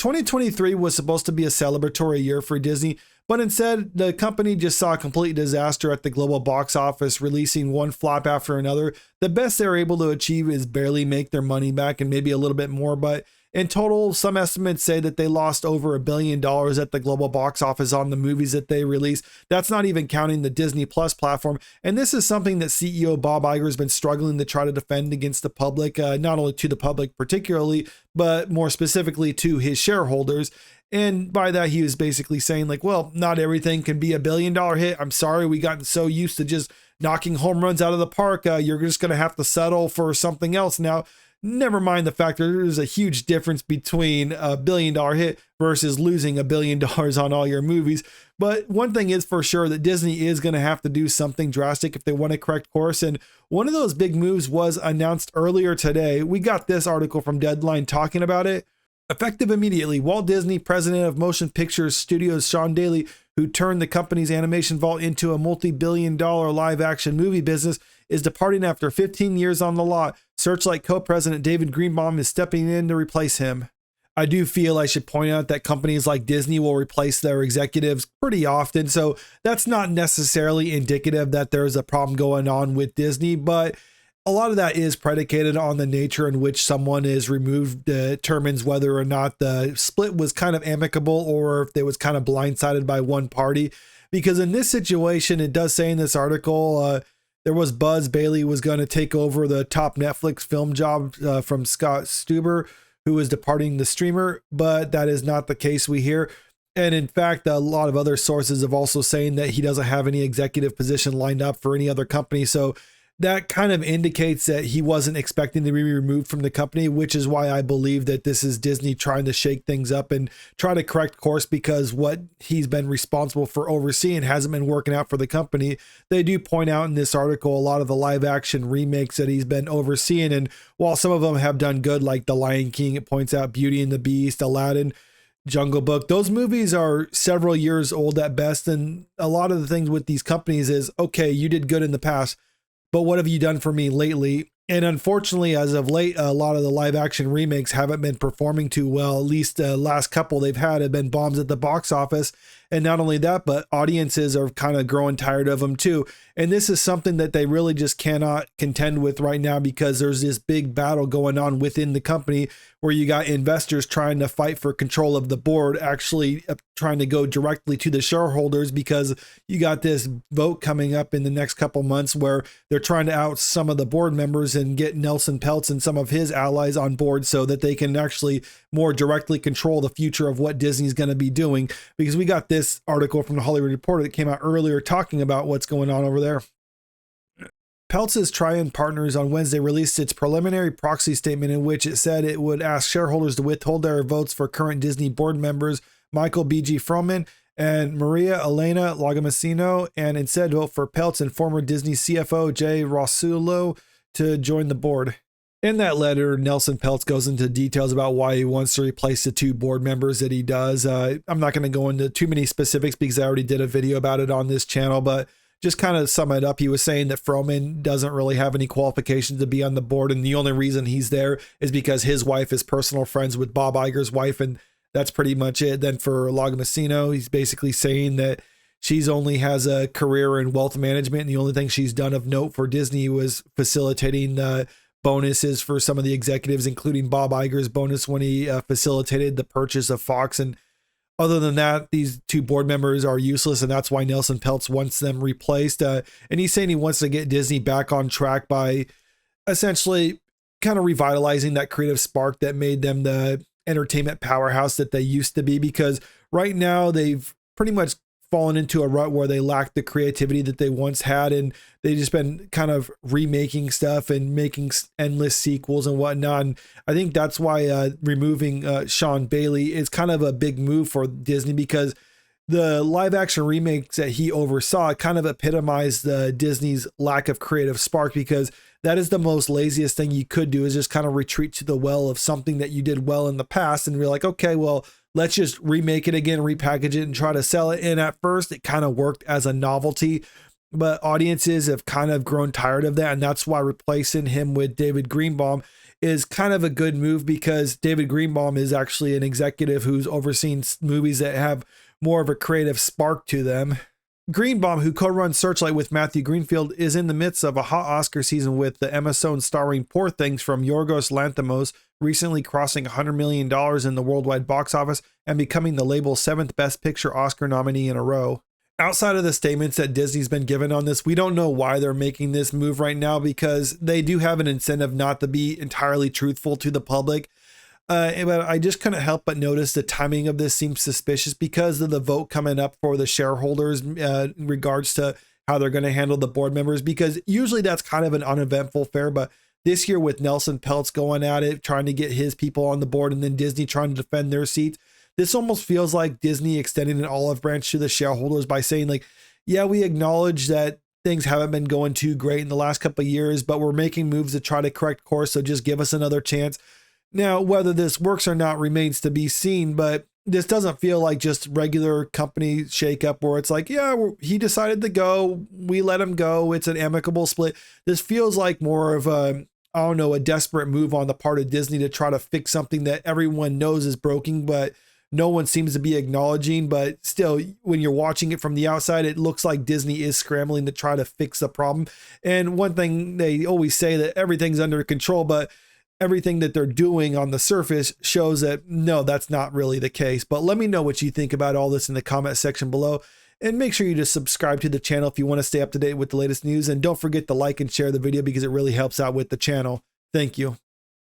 2023 was supposed to be a celebratory year for Disney, but instead the company just saw a complete disaster at the global box office, releasing one flop after another. The best they're able to achieve is barely make their money back and maybe a little bit more, but in total, some estimates say that they lost over $1 billion at the global box office on the movies that they released. That's not even counting the Disney Plus platform. And this is something that CEO Bob Iger has been struggling to try to defend against the public, not only to the public particularly, but more specifically to his shareholders. And by that, he was basically saying like, well, not everything can be $1 billion hit. I'm sorry, we gotten so used to just knocking home runs out of the park. You're just going to have to settle for something else now. Never mind the fact that there's a huge difference between a $1 billion hit versus losing $1 billion on all your movies. But one thing is for sure that Disney is going to have to do something drastic if they want to correct course. And one of those big moves was announced earlier today. We got this article from Deadline talking about it. Effective immediately, Walt Disney president of Motion Picture Studios Sean Baily, who turned the company's animation vault into a multi-billion-dollar live-action movie business, is departing after 15 years on the lot. Searchlight co-president David Greenbaum is stepping in to replace him. I do feel I should point out that companies like Disney will replace their executives pretty often, so that's not necessarily indicative that there's a problem going on with Disney, but a lot of that is predicated on the nature in which someone is removed, determines whether or not the split was kind of amicable or if they was kind of blindsided by one party. Because in this situation, it does say in this article, there was buzz Baily was going to take over the top Netflix film job from Scott Stuber, who is departing the streamer, but that is not the case we hear. And in fact, a lot of other sources have also saying that he doesn't have any executive position lined up for any other company. So that kind of indicates that he wasn't expecting to be removed from the company, which is why I believe that this is Disney trying to shake things up and try to correct course, because what he's been responsible for overseeing hasn't been working out for the company. They do point out in this article a lot of the live action remakes that he's been overseeing. And while some of them have done good, like The Lion King, it points out Beauty and the Beast, Aladdin, Jungle Book, those movies are several years old at best. And a lot of the things with these companies is, okay, you did good in the past, but what have you done for me lately? And unfortunately, as of late, a lot of the live action remakes haven't been performing too well. At least the last couple they've had have been bombs at the box office. And not only that, but audiences are kind of growing tired of them too. And this is something that they really just cannot contend with right now, because there's this big battle going on within the company where you got investors trying to fight for control of the board, actually trying to go directly to the shareholders, because you got this vote coming up in the next couple months where they're trying to out some of the board members and get Nelson Peltz and some of his allies on board so that they can actually more directly control the future of what Disney's going to be doing. Because we got this article from the Hollywood Reporter that came out earlier talking about what's going on over there. Peltz's Trian Partners on Wednesday released its preliminary proxy statement, in which it said it would ask shareholders to withhold their votes for current Disney board members Michael B.G. Froman and Maria Elena Lagomasino, and instead vote for Peltz and former Disney CFO Jay Rasulo to join the board. In that letter, Nelson Peltz goes into details about why he wants to replace the two board members that he does. I'm not going to go into too many specifics because I already did a video about it on this channel, but just kind of sum it up, he was saying that Froman doesn't really have any qualifications to be on the board, and the only reason he's there is because his wife is personal friends with Bob Iger's wife, and that's pretty much it. Then for Lagomasino, he's basically saying that she's only has a career in wealth management, and the only thing she's done of note for Disney was facilitating the bonuses for some of the executives, including Bob Iger's bonus when he facilitated the purchase of Fox. And other than that, these two board members are useless, and that's why Nelson Peltz wants them replaced. And he's saying he wants to get Disney back on track by essentially kind of revitalizing that creative spark that made them the entertainment powerhouse that they used to be, because right now they've pretty much fallen into a rut where they lack the creativity that they once had, and they've just been kind of remaking stuff and making endless sequels and whatnot. And I think that's why removing Sean Baily is kind of a big move for Disney, because the live action remakes that he oversaw kind of epitomized Disney's lack of creative spark, because that is the most laziest thing you could do, is just kind of retreat to the well of something that you did well in the past and be like, okay, well, let's just remake it again, repackage it, and try to sell it. And at first it kind of worked as a novelty, but audiences have kind of grown tired of that. And that's why replacing him with David Greenbaum is kind of a good move because David Greenbaum is actually an executive who's overseen movies that have more of a creative spark to them. Greenbaum, who co-runs Searchlight with Matthew Greenfield, is in the midst of a hot Oscar season with the Emma Stone starring Poor Things from Yorgos Lanthimos, recently crossing $100 million in the worldwide box office and becoming the label's 7th Best Picture Oscar nominee in a row. Outside of the statements that Disney's been given on this, we don't know why they're making this move right now because they do have an incentive not to be entirely truthful to the public. But I just couldn't help but notice the timing of this seems suspicious because of the vote coming up for the shareholders in regards to how they're going to handle the board members, because usually that's kind of an uneventful affair. But this year with Nelson Peltz going at it, trying to get his people on the board and then Disney trying to defend their seats, this almost feels like Disney extending an olive branch to the shareholders by saying like, yeah, we acknowledge that things haven't been going too great in the last couple of years, but we're making moves to try to correct course. So just give us another chance. Now, whether this works or not remains to be seen, but this doesn't feel like just regular company shakeup where it's like, yeah, he decided to go, we let him go, it's an amicable split. This feels like more of a, I don't know, a desperate move on the part of Disney to try to fix something that everyone knows is broken, but no one seems to be acknowledging. But still, when you're watching it from the outside, it looks like Disney is scrambling to try to fix the problem. And one thing they always say that everything's under control, but everything that they're doing on the surface shows that no, that's not really the case. But let me know what you think about all this in the comment section below. And make sure you just subscribe to the channel if you want to stay up to date with the latest news. And don't forget to like and share the video because it really helps out with the channel. Thank you.